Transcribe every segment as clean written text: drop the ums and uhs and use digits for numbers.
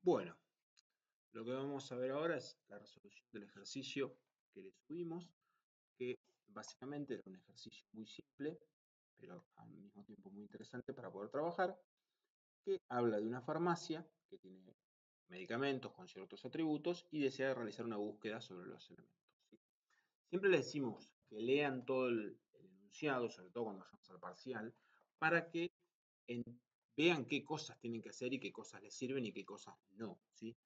Bueno, lo que vamos a ver ahora es la resolución del ejercicio que le subimos, que básicamente era un ejercicio muy simple, pero al mismo tiempo muy interesante para poder trabajar, que habla de una farmacia que tiene medicamentos con ciertos atributos y desea realizar una búsqueda sobre los elementos, ¿sí? Siempre les decimos que lean todo el enunciado, sobre todo cuando vayamos al parcial, para que en- vean qué cosas tienen que hacer y qué cosas les sirven y qué cosas no, ¿sí?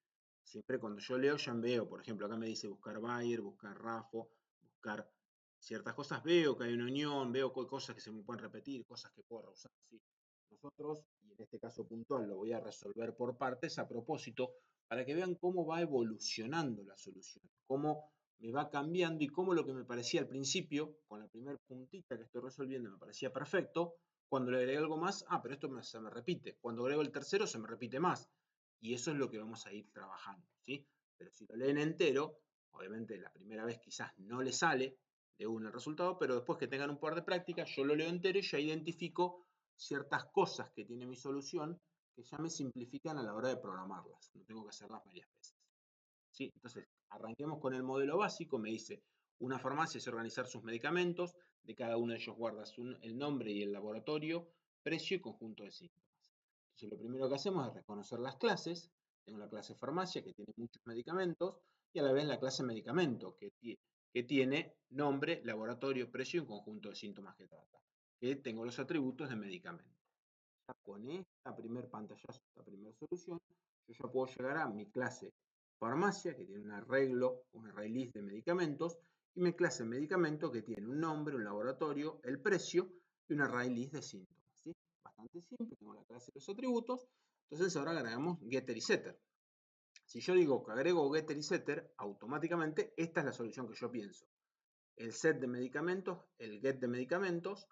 Siempre cuando yo leo ya veo, por ejemplo, acá me dice buscar Bayer, buscar Rafo, buscar ciertas cosas, veo que hay una unión, veo cosas que se me pueden repetir, cosas que puedo reusar, ¿sí? Nosotros, y en este caso puntual, lo voy a resolver por partes a propósito, para que vean cómo va evolucionando la solución, cómo me va cambiando y cómo lo que me parecía al principio, con la primera puntita que estoy resolviendo, me parecía perfecto, cuando le agregué algo más, pero esto se me repite. Cuando agrego el tercero, se me repite más. Y eso es lo que vamos a ir trabajando, ¿sí? Pero si lo leen entero, obviamente la primera vez quizás no le sale de uno el resultado, pero después que tengan un par de prácticas, yo lo leo entero y ya identifico ciertas cosas que tiene mi solución que ya me simplifican a la hora de programarlas. No tengo que hacerlas varias veces, ¿sí? Entonces, arranquemos con el modelo básico. Me dice, una farmacia es organizar sus medicamentos, de cada uno de ellos guardas el nombre y el laboratorio, precio y conjunto de síntomas. Entonces, lo primero que hacemos es reconocer las clases. Tengo la clase farmacia, que tiene muchos medicamentos, y a la vez la clase medicamento, que tiene nombre, laboratorio, precio y un conjunto de síntomas que trata. Que tengo los atributos de medicamento. Ya con esta primer pantallazo, esta primera solución, yo ya puedo llegar a mi clase farmacia, que tiene un arreglo, un array list de medicamentos, y mi clase medicamento, que tiene un nombre, un laboratorio, el precio y un array list de síntomas, ¿sí? Bastante simple, tengo la clase de los atributos. Entonces ahora agregamos getter y setter. Si yo digo que agrego getter y setter, automáticamente esta es la solución que yo pienso. El set de medicamentos, el get de medicamentos,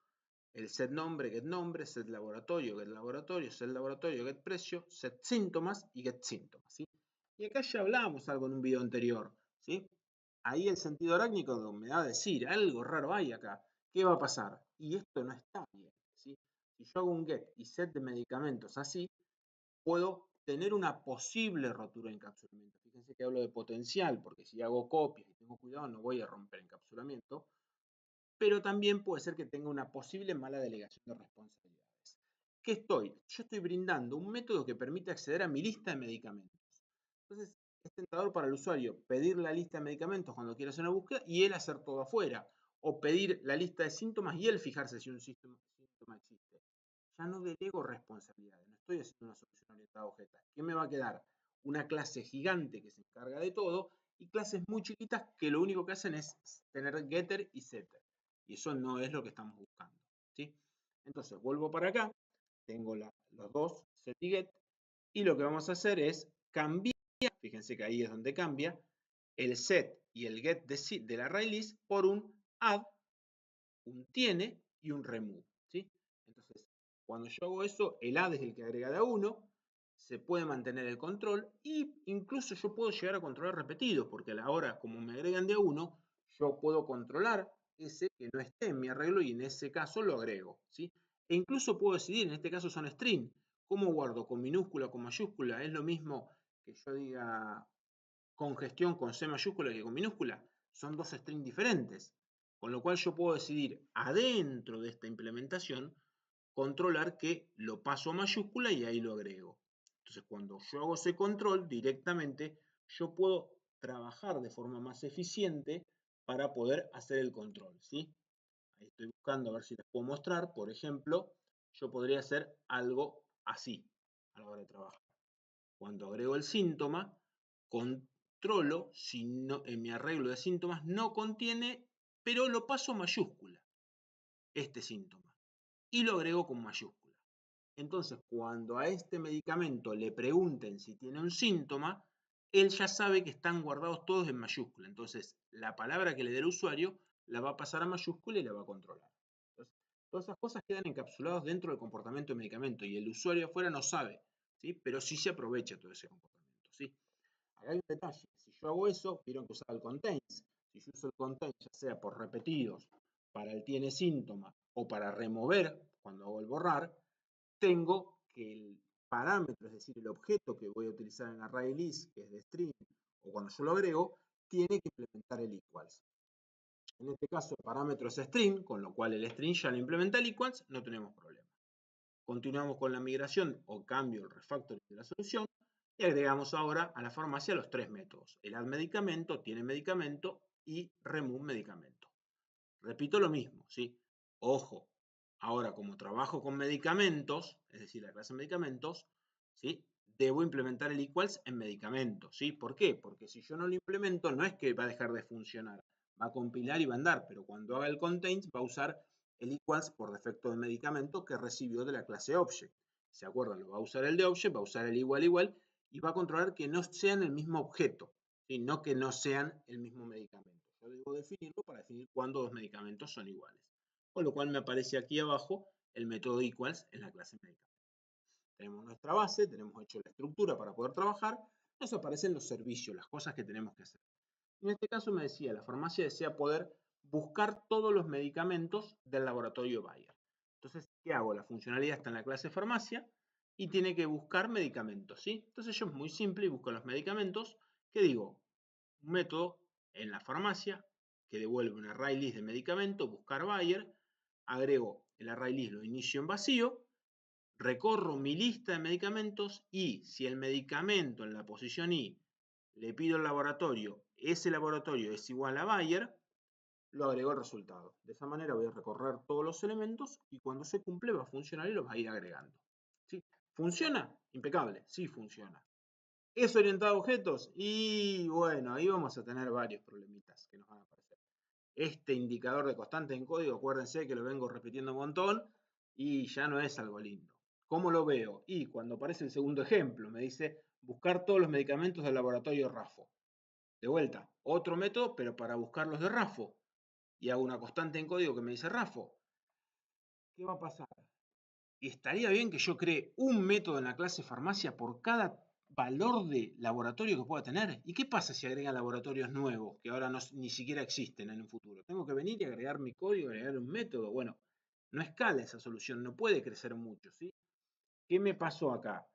el set nombre, set laboratorio, get precio, set síntomas y get síntomas, ¿sí? Y acá ya hablábamos algo en un video anterior, ¿sí? Ahí el sentido arácnico me da a decir, algo raro hay acá, ¿qué va a pasar? Y esto no está bien, ¿sí? Si yo hago un get y set de medicamentos así, puedo tener una posible rotura de encapsulamiento. Fíjense que hablo de potencial, porque si hago copias y tengo cuidado no voy a romper encapsulamiento, pero también puede ser que tenga una posible mala delegación de responsabilidades. ¿Qué estoy? Yo estoy brindando un método que permite acceder a mi lista de medicamentos. Entonces, es tentador para el usuario pedir la lista de medicamentos cuando quiera hacer una búsqueda y él hacer todo afuera. O pedir la lista de síntomas y él fijarse si un síntoma existe. Ya no delego responsabilidades, no estoy haciendo una solución orientada a objetos. ¿Qué me va a quedar? Una clase gigante que se encarga de todo y clases muy chiquitas que lo único que hacen es tener getter y setter. Y eso no es lo que estamos buscando, ¿sí? Entonces, vuelvo para acá, tengo los dos, set y get, y lo que vamos a hacer es cambiar, fíjense que ahí es donde cambia, el set y el get del array list por un add, un tiene y un remove, ¿sí? Entonces, cuando yo hago eso, el add es el que agrega de a uno, se puede mantener el control e incluso yo puedo llegar a controlar repetidos, porque a la hora como me agregan de a uno, yo puedo controlar ese que no esté en mi arreglo y en ese caso lo agrego, ¿sí? E incluso puedo decidir, en este caso son string, ¿cómo guardo? ¿Con minúscula o con mayúscula? Es lo mismo que yo diga congestión con C mayúscula que con minúscula. Son dos strings diferentes. Con lo cual yo puedo decidir adentro de esta implementación controlar que lo paso a mayúscula y ahí lo agrego. Entonces cuando yo hago ese control directamente, yo puedo trabajar de forma más eficiente para poder hacer el control, ¿sí? Ahí estoy buscando a ver si les puedo mostrar. Por ejemplo, yo podría hacer algo así a la hora de trabajar. Cuando agrego el síntoma, controlo si no, en mi arreglo de síntomas no contiene, pero lo paso a mayúscula, este síntoma, y lo agrego con mayúscula. Entonces, cuando a este medicamento le pregunten si tiene un síntoma, él ya sabe que están guardados todos en mayúscula. Entonces, la palabra que le dé el usuario la va a pasar a mayúscula y la va a controlar. Entonces, todas esas cosas quedan encapsuladas dentro del comportamiento del medicamento y el usuario afuera no sabe, ¿sí? Pero sí se aprovecha todo ese comportamiento, ¿sí? Acá hay un detalle. Si yo hago eso, vieron que usaba el contains. Si yo uso el contains, ya sea por repetidos, para el tiene síntoma o para remover, cuando hago el borrar, tengo que parámetro, es decir, el objeto que voy a utilizar en array list, que es de string, o cuando yo lo agrego, tiene que implementar el equals. En este caso el parámetro es string, con lo cual el string ya lo implementa el equals, no tenemos problema. Continuamos con la migración o cambio, el refactoring de la solución, y agregamos ahora a la farmacia los tres métodos. El add medicamento, tiene medicamento y remove medicamento. Repito lo mismo, ¿sí? Ojo, ahora como trabajo con medicamentos, es decir, la clase de medicamentos, ¿sí? Debo implementar el equals en medicamentos, ¿sí? ¿Por qué? Porque si yo no lo implemento, no es que va a dejar de funcionar, va a compilar y va a andar, pero cuando haga el contains va a usar el equals por defecto de medicamento que recibió de la clase object. ¿Se acuerdan? Lo va a usar el de object, va a usar el igual y va a controlar que no sean el mismo objeto, ¿sí? No que no sean el mismo medicamento. Yo debo definirlo para definir cuándo dos medicamentos son iguales. Con lo cual me aparece aquí abajo el método equals en la clase medicamento. Tenemos nuestra base, tenemos hecho la estructura para poder trabajar, nos aparecen los servicios, las cosas que tenemos que hacer. En este caso me decía, la farmacia desea poder buscar todos los medicamentos del laboratorio Bayer. Entonces, ¿qué hago? La funcionalidad está en la clase farmacia y tiene que buscar medicamentos, ¿sí? Entonces yo es muy simple y busco los medicamentos, que digo, un método en la farmacia que devuelve un array list de medicamentos, buscar Bayer, agrego el array list, lo inicio en vacío, recorro mi lista de medicamentos y si el medicamento en la posición I le pido al laboratorio, ese laboratorio es igual a Bayer, lo agrego al resultado. De esa manera voy a recorrer todos los elementos y cuando se cumple va a funcionar y los va a ir agregando. ¿Sí? ¿Funciona? Impecable, sí funciona. ¿Es orientado a objetos? Y bueno, ahí vamos a tener varios problemitas que nos van a aparecer. Este indicador de constante en código, acuérdense que lo vengo repitiendo un montón y ya no es algo lindo. ¿Cómo lo veo? Y cuando aparece el segundo ejemplo, me dice buscar todos los medicamentos del laboratorio RAFO. De vuelta, otro método, pero para buscar los de RAFO. Y hago una constante en código que me dice RAFO. ¿Qué va a pasar? Y estaría bien que yo cree un método en la clase farmacia por cada valor de laboratorio que pueda tener. ¿Y qué pasa si agregan laboratorios nuevos que ahora no, ni siquiera existen en un futuro? Tengo que venir y agregar mi código, agregar un método. Bueno, no escala esa solución, no puede crecer mucho, ¿sí? ¿Qué me pasó acá?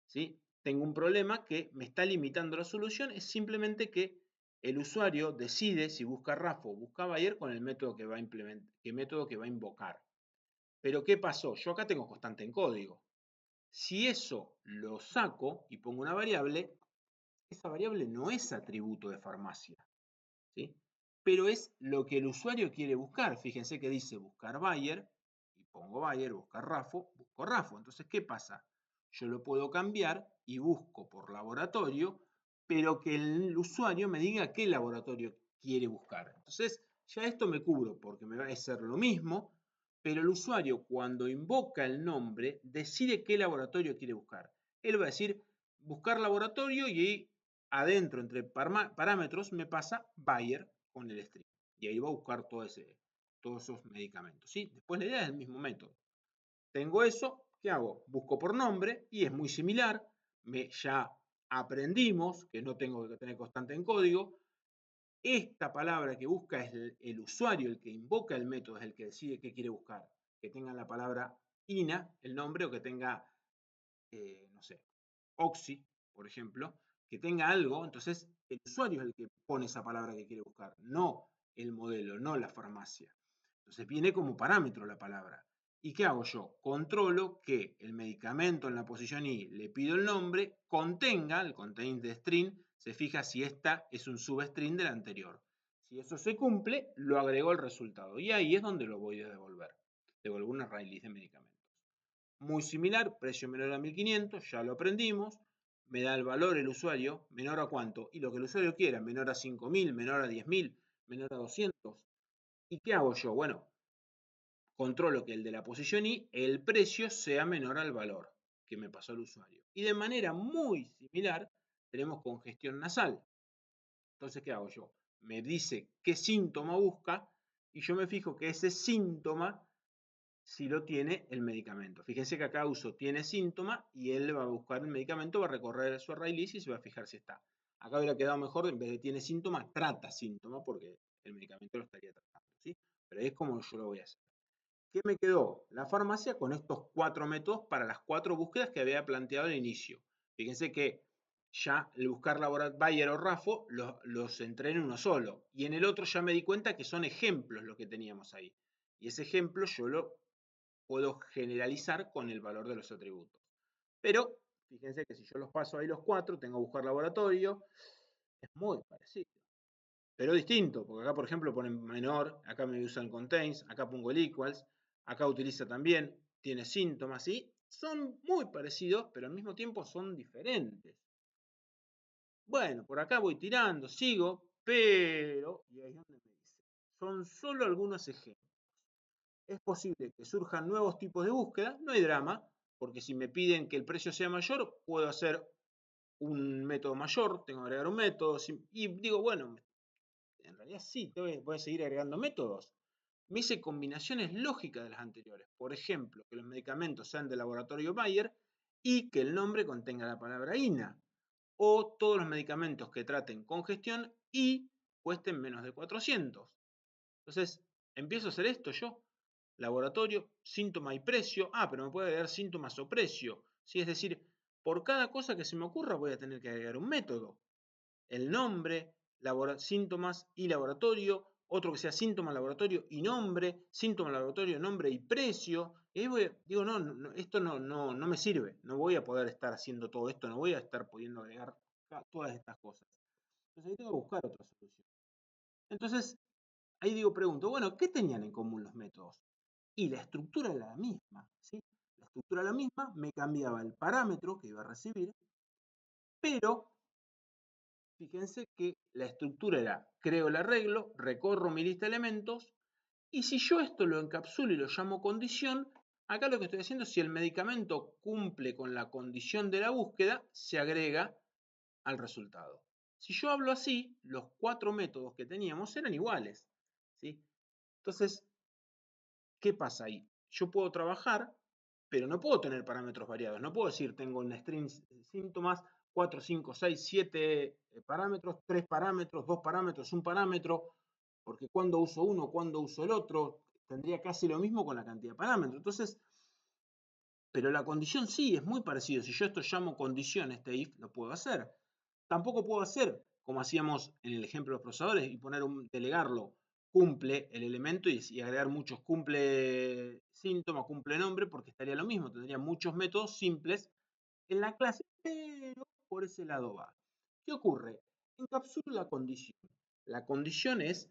¿Sí? Tengo un problema que me está limitando la solución, es simplemente que el usuario decide si busca RAFO o busca Bayer con el método que va a implementar, qué método que va a invocar. Pero ¿qué pasó? Yo acá tengo constante en código. Si eso lo saco y pongo una variable, esa variable no es atributo de farmacia, ¿sí? Pero es lo que el usuario quiere buscar. Fíjense que dice buscar Bayer, y pongo Bayer, buscar RAFO, busco RAFO. Entonces, ¿qué pasa? Yo lo puedo cambiar y busco por laboratorio, pero que el usuario me diga qué laboratorio quiere buscar. Entonces, ya esto me cubro porque me va a ser lo mismo, pero el usuario cuando invoca el nombre decide qué laboratorio quiere buscar. Él va a decir buscar laboratorio y ahí adentro entre parámetros me pasa Bayer con el string. Y ahí va a buscar todos esos medicamentos. ¿Sí? Después la idea es el mismo método. Tengo eso, ¿qué hago? Busco por nombre y es muy similar. Ya aprendimos que no tengo que tener constante en código. Esta palabra que busca es el usuario, el que invoca el método, es el que decide qué quiere buscar. Que tenga la palabra INA, el nombre, o que tenga, no sé, Oxy, por ejemplo, que tenga algo, entonces el usuario es el que pone esa palabra que quiere buscar, no el modelo, no la farmacia. Entonces viene como parámetro la palabra. ¿Y qué hago yo? Controlo que el medicamento en la posición I, le pido el nombre, contenga, el contain de string, se fija si esta es un substring del anterior. Si eso se cumple, lo agrego al resultado. Y ahí es donde lo voy a devolver. Devuelvo una array list de medicamentos. Muy similar, precio menor a 1500, ya lo aprendimos. Me da el valor el usuario, menor a cuánto, y lo que el usuario quiera, menor a 5000, menor a 10.000, menor a 200. ¿Y qué hago yo? Bueno, controlo que el de la posición I, el precio sea menor al valor que me pasó el usuario. Y de manera muy similar, tenemos congestión nasal. Entonces, ¿qué hago yo? Me dice qué síntoma busca y yo me fijo que ese síntoma si lo tiene el medicamento. Fíjense que acá uso tiene síntoma y él va a buscar el medicamento, va a recorrer su array list y se va a fijar si está. Acá hubiera quedado mejor, en vez de tiene síntoma, trata síntoma porque el medicamento lo estaría tratando, ¿sí? Pero es como yo lo voy a hacer. ¿Qué me quedó? La farmacia con estos 4 métodos para las 4 búsquedas que había planteado al inicio. Fíjense que ya el buscar Bayer o Rafo los entré en uno solo. Y en el otro ya me di cuenta que son ejemplos lo que teníamos ahí. Y ese ejemplo yo lo puedo generalizar con el valor de los atributos. Pero fíjense que si yo los paso ahí los 4, tengo que buscar laboratorio, es muy parecido. Pero distinto, porque acá por ejemplo ponen menor, acá me usan contains, acá pongo el equals, acá utiliza también, tiene síntomas, ¿sí? Son muy parecidos, pero al mismo tiempo son diferentes. Bueno, por acá voy tirando, sigo, pero, y ahí es donde me dice, son solo algunos ejemplos. Es posible que surjan nuevos tipos de búsqueda, no hay drama, porque si me piden que el precio sea mayor, puedo hacer un método mayor, tengo que agregar un método, y digo, bueno, en realidad sí, voy a seguir agregando métodos. Me hice combinaciones lógicas de las anteriores. Por ejemplo, que los medicamentos sean del laboratorio Bayer y que el nombre contenga la palabra INA. O todos los medicamentos que traten congestión y cuesten menos de 400. Entonces, empiezo a hacer esto yo. Laboratorio, síntoma y precio. Ah, pero me puede agregar síntomas o precio. ¿Sí? Es decir, por cada cosa que se me ocurra voy a tener que agregar un método. El nombre, síntomas y laboratorio, otro que sea síntoma, laboratorio y nombre, síntoma, laboratorio, nombre y precio. Y ahí digo, no, esto no me sirve, no voy a poder estar haciendo todo esto, no voy a estar pudiendo agregar todas estas cosas. Entonces ahí tengo que buscar otra solución. Entonces, ahí pregunto, bueno, ¿qué tenían en común los métodos? Y la estructura era la misma, ¿sí? La estructura era la misma, me cambiaba el parámetro que iba a recibir, pero fíjense que la estructura era, creo el arreglo, recorro mi lista de elementos, y si yo esto lo encapsulo y lo llamo condición, acá lo que estoy haciendo es si el medicamento cumple con la condición de la búsqueda, se agrega al resultado. Si yo hablo así, los 4 métodos que teníamos eran iguales, ¿sí? Entonces, ¿qué pasa ahí? Yo puedo trabajar, pero no puedo tener parámetros variados. No puedo decir tengo en string síntomas 4, 5, 6, 7 parámetros, 3 parámetros, 2 parámetros, un parámetro, porque cuando uso uno, cuando uso el otro, tendría casi lo mismo con la cantidad de parámetros. Entonces, pero la condición sí, es muy parecido. Si yo esto llamo condición, este if, lo puedo hacer. Tampoco puedo hacer, como hacíamos en el ejemplo de los procesadores, y poner delegarlo, cumple el elemento y agregar muchos cumple síntoma, cumple nombre, porque estaría lo mismo, tendría muchos métodos simples en la clase, pero por ese lado va. ¿Qué ocurre? Encapsulo la condición. La condición es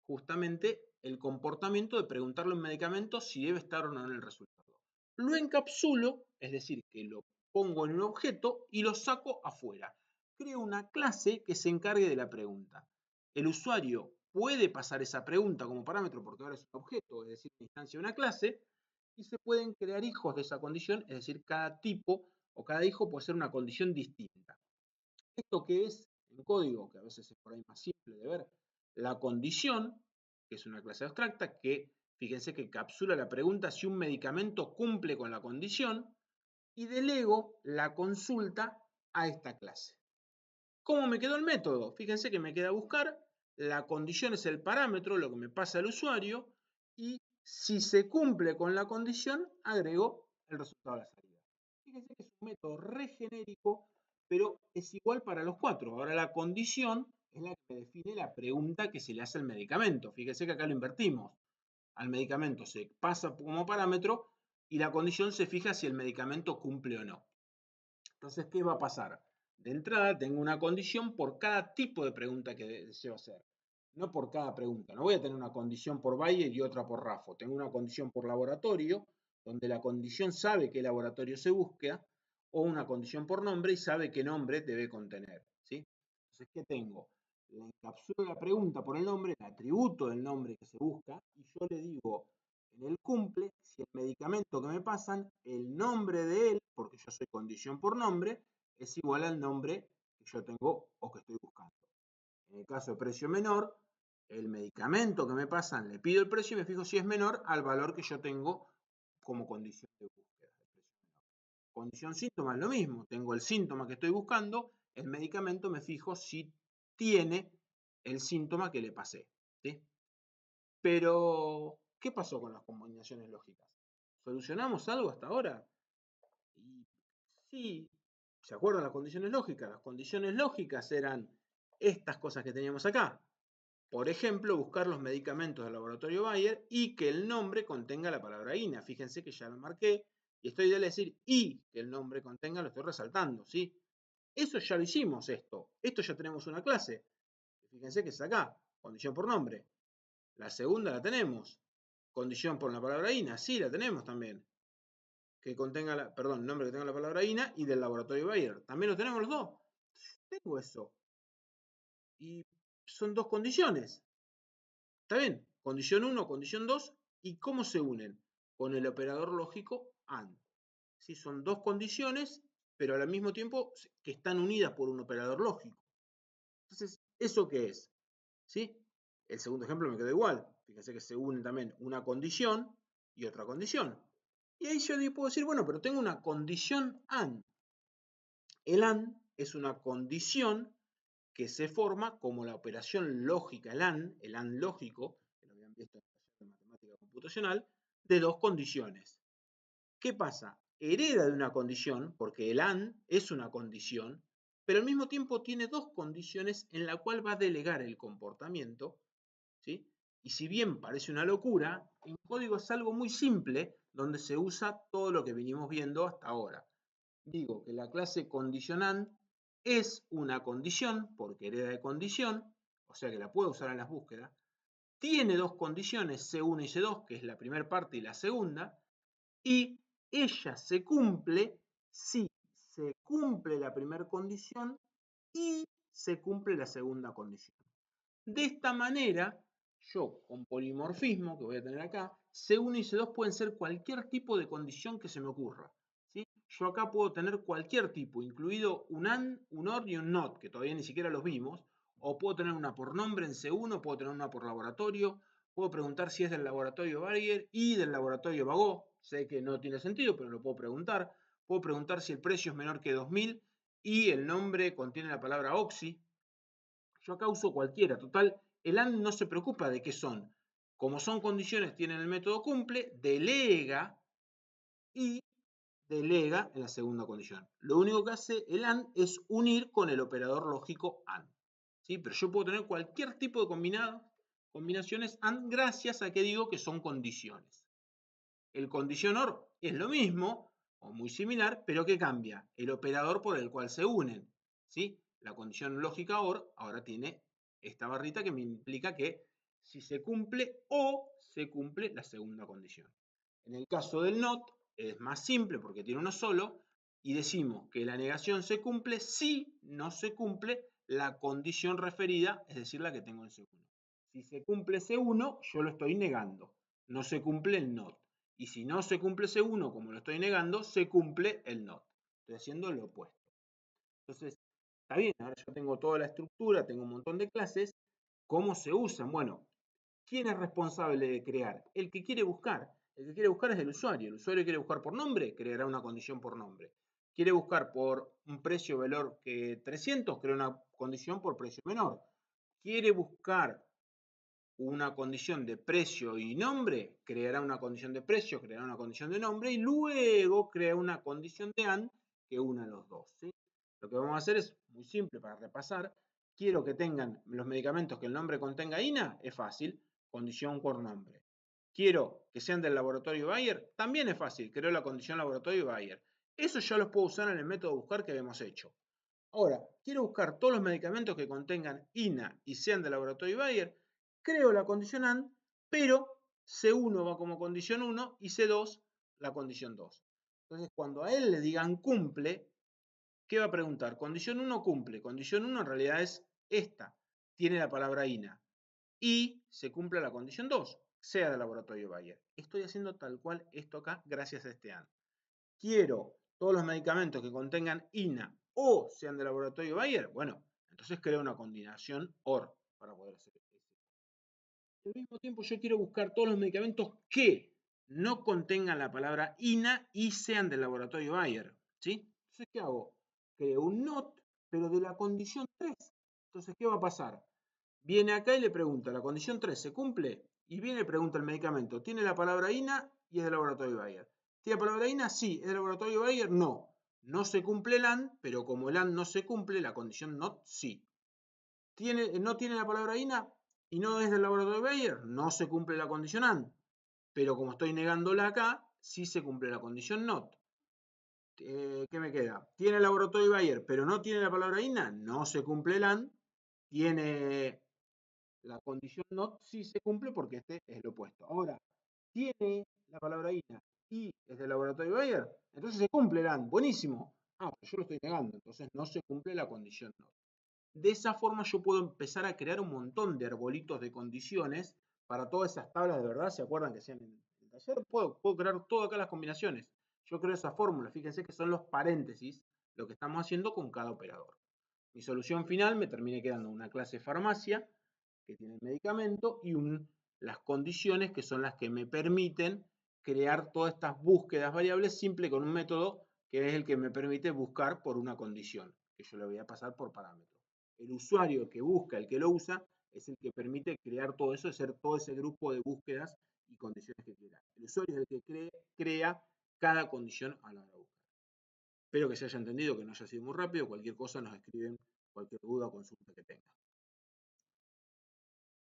justamente el comportamiento de preguntarle a un medicamento si debe estar o no en el resultado. Lo encapsulo, es decir, que lo pongo en un objeto y lo saco afuera. Creo una clase que se encargue de la pregunta. El usuario puede pasar esa pregunta como parámetro porque ahora es un objeto, es decir, una instancia de una clase, y se pueden crear hijos de esa condición, es decir, cada tipo o cada hijo puede ser una condición distinta. Esto que es en código, que a veces es por ahí más simple de ver, la condición, que es una clase abstracta, que fíjense que capsula la pregunta si un medicamento cumple con la condición, y delego la consulta a esta clase. ¿Cómo me quedó el método? Fíjense que me queda buscar, la condición es el parámetro, lo que me pasa al usuario, y si se cumple con la condición, agrego el resultado a la salida. Fíjense que es un método re genérico, pero es igual para los 4. Ahora la condición es la que define la pregunta que se le hace al medicamento. Fíjense que acá lo invertimos. Al medicamento se pasa como parámetro y la condición se fija si el medicamento cumple o no. Entonces, ¿qué va a pasar? De entrada, tengo una condición por cada tipo de pregunta que deseo hacer. No por cada pregunta. No voy a tener una condición por Bayer y otra por Rafo. Tengo una condición por laboratorio, donde la condición sabe qué laboratorio se busca, o una condición por nombre y sabe qué nombre debe contener. ¿Sí? Entonces, ¿qué tengo? Le encapsulo la pregunta por el nombre, el atributo del nombre que se busca, y yo le digo en el cumple, si el medicamento que me pasan, el nombre de él, porque yo soy condición por nombre, es igual al nombre que yo tengo o que estoy buscando. En el caso de precio menor, el medicamento que me pasan, le pido el precio y me fijo si es menor al valor que yo tengo como condición de búsqueda. Condición síntoma es lo mismo, tengo el síntoma que estoy buscando, el medicamento me fijo si tiene el síntoma que le pasé. ¿Sí? Pero, ¿Qué pasó con las combinaciones lógicas? ¿Solucionamos algo hasta ahora? Y sí, ¿se acuerdan las condiciones lógicas? Las condiciones lógicas eran estas cosas que teníamos acá. Por ejemplo, buscar los medicamentos del laboratorio Bayer y que el nombre contenga la palabra INA. Fíjense que ya lo marqué y estoy de decir y que el nombre contenga, lo estoy resaltando, ¿sí? Eso ya lo hicimos, esto. Esto ya tenemos una clase. Fíjense que es acá, condición por nombre. La segunda la tenemos. Condición por la palabra INA, sí, la tenemos también. Que contenga la, perdón, nombre que tenga la palabra INA y del laboratorio Bayer. También lo tenemos los dos. Tengo eso. Y son dos condiciones. ¿Está bien? Condición 1, condición 2. ¿Y cómo se unen? Con el operador lógico AND. ¿Sí? Son dos condiciones, pero al mismo tiempo que están unidas por un operador lógico. Entonces, ¿eso qué es? ¿Sí? El segundo ejemplo me quedó igual. Fíjense que se unen también una condición y otra condición. Y ahí yo puedo decir, bueno, pero tengo una condición AND. El AND es una condición que se forma como la operación lógica, el AND lógico, que lo habían visto en matemática computacional, de dos condiciones. ¿Qué pasa? Hereda de una condición, porque el AND es una condición, pero al mismo tiempo tiene dos condiciones en la cual va a delegar el comportamiento, ¿sí? Y si bien parece una locura, en código es algo muy simple, donde se usa todo lo que venimos viendo hasta ahora. Digo que la clase condicionand es una condición, porque hereda de condición, o sea que la puedo usar en las búsquedas. Tiene dos condiciones, C1 y C2, que es la primera parte y la segunda, y ella se cumple si se cumple la primera condición y se cumple la segunda condición. De esta manera, yo con polimorfismo que voy a tener acá, C1 y C2 pueden ser cualquier tipo de condición que se me ocurra. ¿Sí? Yo acá puedo tener cualquier tipo, incluido un AND, un OR y un NOT, que todavía ni siquiera los vimos, o puedo tener una por nombre en C1, puedo tener una por laboratorio, puedo preguntar si es del laboratorio Bayer y del laboratorio Bagó. Sé que no tiene sentido, pero lo puedo preguntar. Puedo preguntar si el precio es menor que 2000 y el nombre contiene la palabra Oxy. Yo acá uso cualquiera. Total, el AND no se preocupa de qué son. Como son condiciones, tienen el método cumple, delega y delega en la segunda condición. Lo único que hace el AND es unir con el operador lógico AND. ¿Sí? Pero yo puedo tener cualquier tipo de combinaciones AND gracias a que digo que son condiciones. El condition OR es lo mismo o muy similar, pero ¿qué cambia? El operador por el cual se unen. ¿Sí? La condición lógica OR ahora tiene esta barrita que me implica que si se cumple o se cumple la segunda condición. En el caso del NOT es más simple porque tiene uno solo y decimos que la negación se cumple si no se cumple la condición referida, es decir, la que tengo en C1. Si se cumple C1, yo lo estoy negando. No se cumple el NOT. Y si no se cumple C1, como lo estoy negando, se cumple el NOT. Estoy haciendo lo opuesto. Entonces, está bien, ahora yo tengo toda la estructura, tengo un montón de clases. ¿Cómo se usan? Bueno, ¿quién es responsable de crear? El que quiere buscar. El que quiere buscar es el usuario. El usuario quiere buscar por nombre, creará una condición por nombre. Quiere buscar por un precio menor que 300, crea una condición por precio menor. Quiere buscar una condición de precio y nombre, creará una condición de precio, creará una condición de nombre y luego crea una condición de AND que una los dos. ¿Sí? Lo que vamos a hacer es muy simple para repasar. Quiero que tengan los medicamentos que el nombre contenga INA, es fácil, condición por nombre. Quiero que sean del laboratorio Bayer, también es fácil, creo la condición laboratorio Bayer. Eso ya los puedo usar en el método buscar que habíamos hecho. Ahora, quiero buscar todos los medicamentos que contengan INA y sean del laboratorio Bayer, creo la condición AND, pero C1 va como condición 1 y C2 la condición 2. Entonces, cuando a él le digan cumple, ¿qué va a preguntar? Condición 1 cumple. Condición 1 en realidad es esta. Tiene la palabra INA. Y se cumple la condición 2, sea del laboratorio Bayer. Estoy haciendo tal cual esto acá gracias a este AND. Quiero todos los medicamentos que contengan INA o sean del laboratorio Bayer, bueno, entonces creo una combinación OR para poder hacer eso. Al mismo tiempo yo quiero buscar todos los medicamentos que no contengan la palabra INA y sean del laboratorio Bayer, ¿sí? Entonces, ¿qué hago? Creo un NOT, pero de la condición 3. Entonces, ¿qué va a pasar? Viene acá y le pregunta, ¿la condición 3 se cumple? y viene y pregunta el medicamento, ¿tiene la palabra INA y es del laboratorio Bayer? ¿Tiene la palabra INA? Sí. ¿Es del laboratorio Bayer? No. No se cumple el AND, pero como el AND no se cumple, la condición NOT sí. ¿No tiene la palabra INA y no es del laboratorio Bayer? No se cumple la condición AND, pero como estoy negándola acá, sí se cumple la condición NOT. ¿Qué me queda? Tiene el laboratorio Bayer, pero no tiene la palabra INA, no se cumple el AND. Tiene la condición NOT, sí se cumple porque este es el opuesto. Ahora, tiene la palabra INA y es del laboratorio Bayer, entonces se cumple el AND. Buenísimo. Pero yo lo estoy negando, entonces no se cumple la condición NOT. De esa forma yo puedo empezar a crear un montón de arbolitos de condiciones para todas esas tablas de verdad. ¿Se acuerdan que hacían en el taller? Puedo crear todo acá las combinaciones. Yo creo esa fórmula. Fíjense que son los paréntesis lo que estamos haciendo con cada operador. Mi solución final me termina quedando una clase farmacia que tiene el medicamento y las condiciones que son las que me permiten crear todas estas búsquedas variables simple con un método que es el que me permite buscar por una condición, que yo le voy a pasar por parámetro. El usuario que busca, el que lo usa, es el que permite crear todo eso, hacer todo ese grupo de búsquedas y condiciones que quiera. El usuario es el que crea cada condición a la hora de buscar. Espero que se haya entendido, que no haya sido muy rápido. Cualquier cosa nos escriben, cualquier duda o consulta que tengan.